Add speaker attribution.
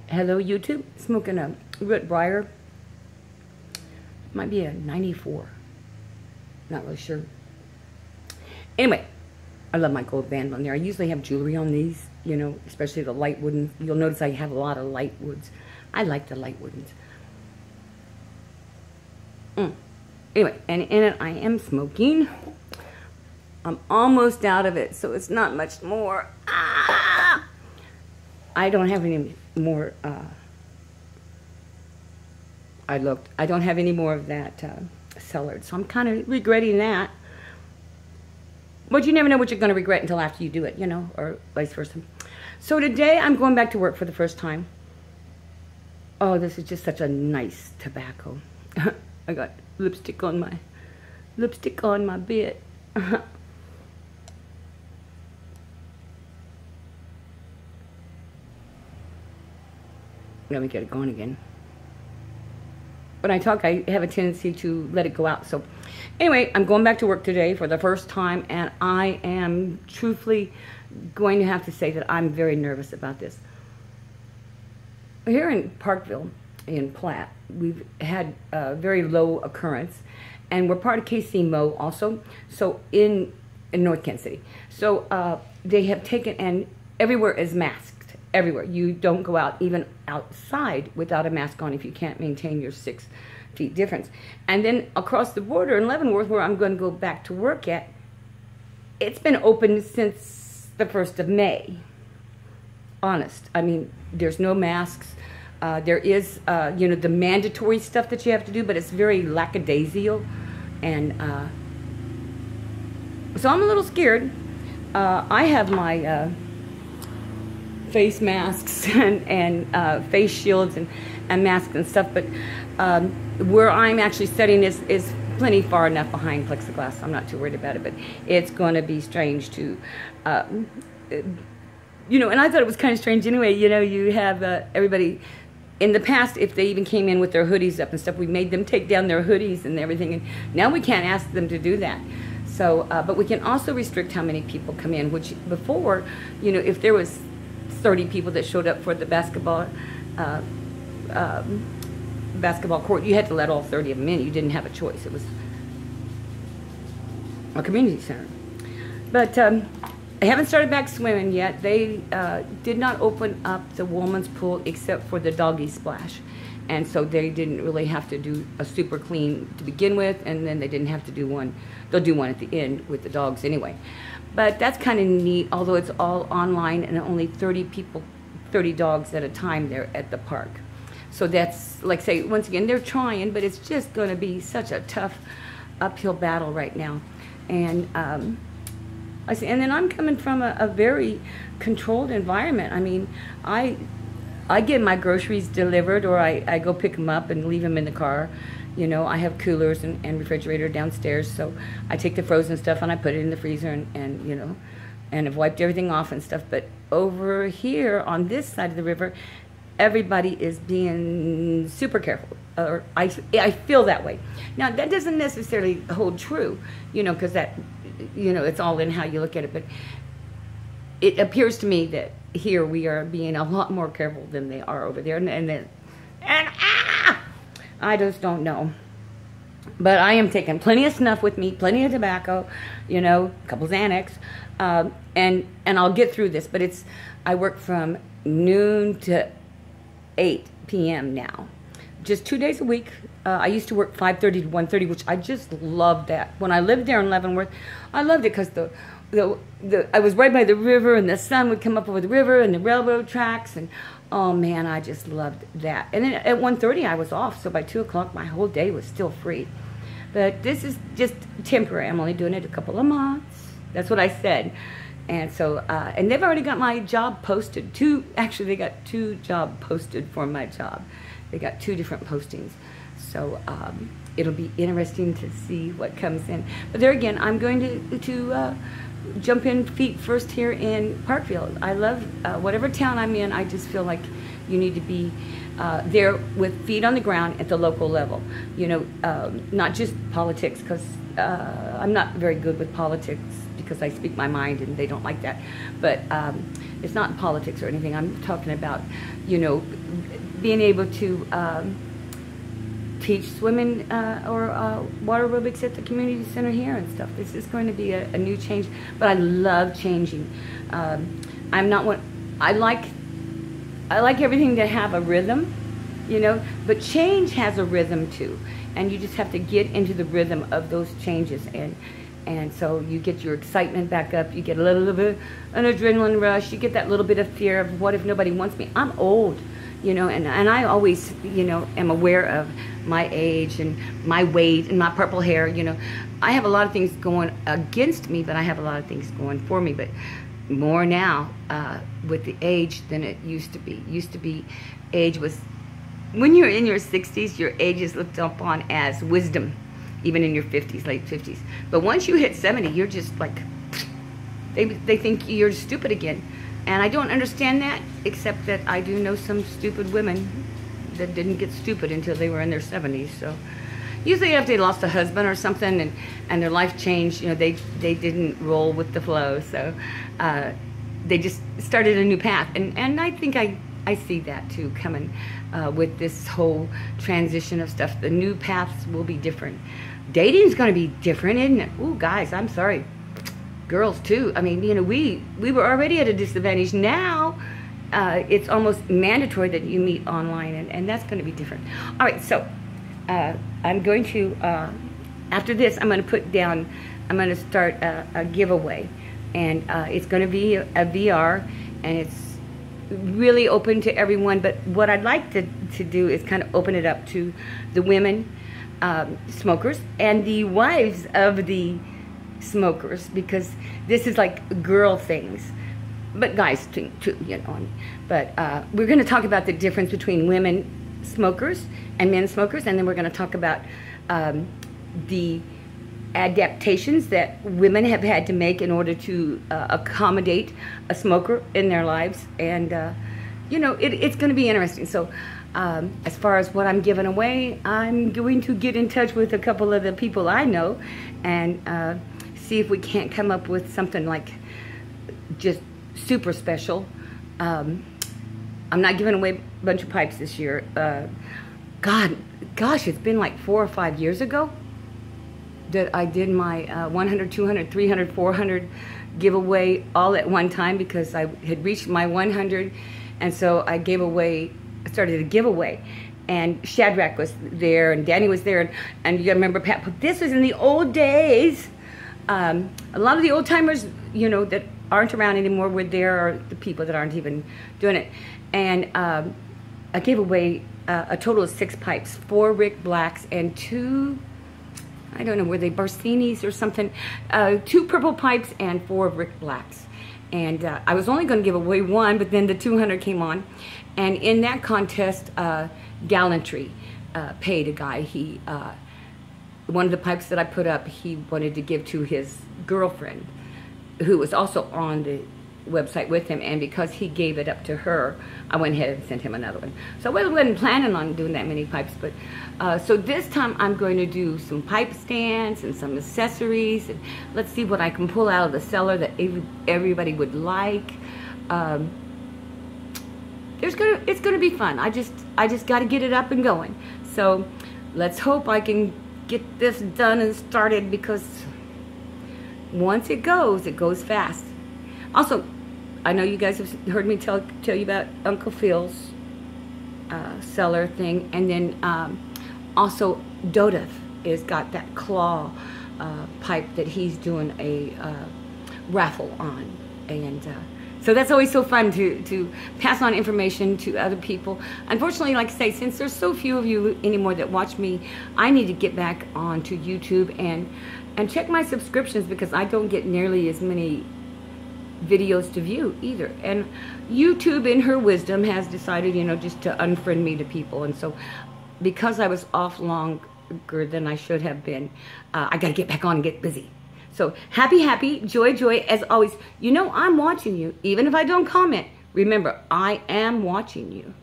Speaker 1: Hello YouTube, smoking a root briar. Might be a 94. Not really sure. Anyway, I love my gold band on there. I usually have jewelry on these, you know, especially the light wooden. You'll notice I have a lot of light woods. I like the light woodens. Anyway, and in it I am smoking. I'm almost out of it, so it's not much more. I don't have any more, I don't have any more of that cellared, so I'm kind of regretting that. But you never know what you're going to regret until after you do it, you know, or vice versa. So today I'm going back to work for the first time. Oh, this is just such a nice tobacco. I got lipstick on my bit. Let me get it going again. When I talk, I have a tendency to let it go out. So anyway, I'm going back to work today for the first time, and I am truthfully going to have to say that I'm very nervous about this. Here in Parkville, in Platte, we've had a very low occurrence, and we're part of KCMO also, so in North Kansas City. So they have taken, and everywhere is masked. Everywhere. You don't go out even outside without a mask on if you can't maintain your 6 feet difference. And then across the border in Leavenworth, where I'm going to go back to work at, it's been open since the 1st of May. Honest. I mean, there's no masks. There is, you know, the mandatory stuff that you have to do, but it's very lackadaisical. And so I'm a little scared. I have my face masks and face shields and masks and stuff, but where I'm actually sitting is plenty far enough behind plexiglass. I'm not too worried about it, but it's going to be strange to, you know, and I thought it was kind of strange anyway. You know, you have everybody, in the past, if they even came in with their hoodies up and stuff, we made them take down their hoodies and everything, and now we can't ask them to do that. So, but we can also restrict how many people come in, which before, you know, if there was 30 people that showed up for the basketball court, you had to let all 30 of them in. You didn't have a choice. It was a community center. But I haven't started back swimming yet. They did not open up the woman's pool except for the doggy splash. And so they didn't really have to do a super clean to begin with, and then they didn't have to do one. They'll do one at the end with the dogs anyway. But that's kind of neat, although it's all online and only 30 people, 30 dogs at a time there at the park. So that's, like say, once again, they're trying, but it's just going to be such a tough uphill battle right now. And I say, and then I'm coming from a very controlled environment. I mean, I get my groceries delivered, or I go pick them up and leave them in the car. You know, I have coolers and refrigerator downstairs, so I take the frozen stuff and I put it in the freezer and you know, and I've wiped everything off and stuff. But over here on this side of the river, everybody is being super careful, or I feel that way. Now, that doesn't necessarily hold true, you know, because that, you know, it's all in how you look at it, but it appears to me that here we are being a lot more careful than they are over there, and I just don't know. But I am taking plenty of snuff with me, plenty of tobacco, you know, a couple Xanax, and I'll get through this. But I work from noon to 8 p.m. now, just 2 days a week. I used to work 5:30 to 1:30, which I just loved that. When I lived there in Leavenworth, I loved it because I was right by the river, and the sun would come up over the river and the railroad tracks, and oh man, I just loved that. And then at 1:30 I was off, so by 2 o'clock my whole day was still free. But this is just temporary. I'm only doing it a couple of months. That's what I said. And so, and they've already got my job posted. Actually, they got 2 job posted for my job. They got 2 different postings. So it'll be interesting to see what comes in. But there again, I'm going to jump in feet first here in Parkville. I love whatever town I'm in. I just feel like you need to be there with feet on the ground at the local level. You know, not just politics, because I'm not very good with politics because I speak my mind and they don't like that. But it's not politics or anything. I'm talking about, you know, being able to teach swimming or water aerobics at the community center here and stuff. This is going to be a new change, but I love changing. I'm not one. I like everything to have a rhythm, you know, but change has a rhythm too, and you just have to get into the rhythm of those changes, and so you get your excitement back up, you get a little bit an adrenaline rush, you get that little bit of fear of what if nobody wants me. I'm old, you know, and I always, you know, am aware of my age and my weight and my purple hair, you know. I have a lot of things going against me, but I have a lot of things going for me, but more now with the age than it used to be. Used to be, age was, when you're in your 60s, your age is looked upon as wisdom, even in your 50s, late 50s. But once you hit 70, you're just like, they think you're stupid again. And I don't understand that, except that I do know some stupid women that didn't get stupid until they were in their 70s. So usually after they lost a husband or something and their life changed, you know, they didn't roll with the flow. So they just started a new path. And I think I see that too coming with this whole transition of stuff. The new paths will be different. Dating's going to be different, isn't it? Ooh, guys, I'm sorry. Girls too. I mean, you know, we were already at a disadvantage. Now it's almost mandatory that you meet online, and that's going to be different. All right, so I'm going to, after this, I'm going to put down, I'm going to start a giveaway, and it's going to be a VR, and it's really open to everyone. But what I'd like to do is kind of open it up to the women smokers and the wives of the smokers, because this is like girl things, but guys too, you know. But we're going to talk about the difference between women smokers and men smokers, and then we're going to talk about the adaptations that women have had to make in order to accommodate a smoker in their lives. And you know, it's going to be interesting. So as far as what I'm giving away, I'm going to get in touch with a couple of the people I know and see if we can't come up with something like just super special. I'm not giving away a bunch of pipes this year. Gosh, it's been like 4 or 5 years ago that I did my 100, 200, 300, 400 giveaway all at one time, because I had reached my 100, and so I started a giveaway. And Shadrach was there, and Danny was there, and you gotta remember, Pat, but this was in the old days. A lot of the old timers, you know, that aren't around anymore were there, or the people that aren't even doing it. And I gave away a total of 6 pipes, 4 Rick Blacks and 2, I don't know, were they Barcinis or something? 2 purple pipes and 4 Rick Blacks. And I was only going to give away 1, but then the 200 came on. And in that contest, Gallantry paid a guy. He one of the pipes that I put up, he wanted to give to his girlfriend, who was also on the website with him, and because he gave it up to her, I went ahead and sent him another one. So I wasn't planning on doing that many pipes, but so this time I'm going to do some pipe stands and some accessories, and let's see what I can pull out of the cellar that everybody would like. It's gonna be fun. I just got to get it up and going. So let's hope I can get this done and started, because once it goes fast. Also, I know you guys have heard me tell you about Uncle Phil's cellar thing, and then also Dodeth has got that claw pipe that he's doing a raffle on, and so that's always so fun to pass on information to other people. Unfortunately, like I say, since there's so few of you anymore that watch me, I need to get back onto YouTube and check my subscriptions, because I don't get nearly as many videos to view either. And YouTube, in her wisdom, has decided, you know, just to unfriend me to people. And so because I was off longer than I should have been, I got to get back on and get busy. So happy, joy, as always. You know I'm watching you, even if I don't comment. Remember, I am watching you.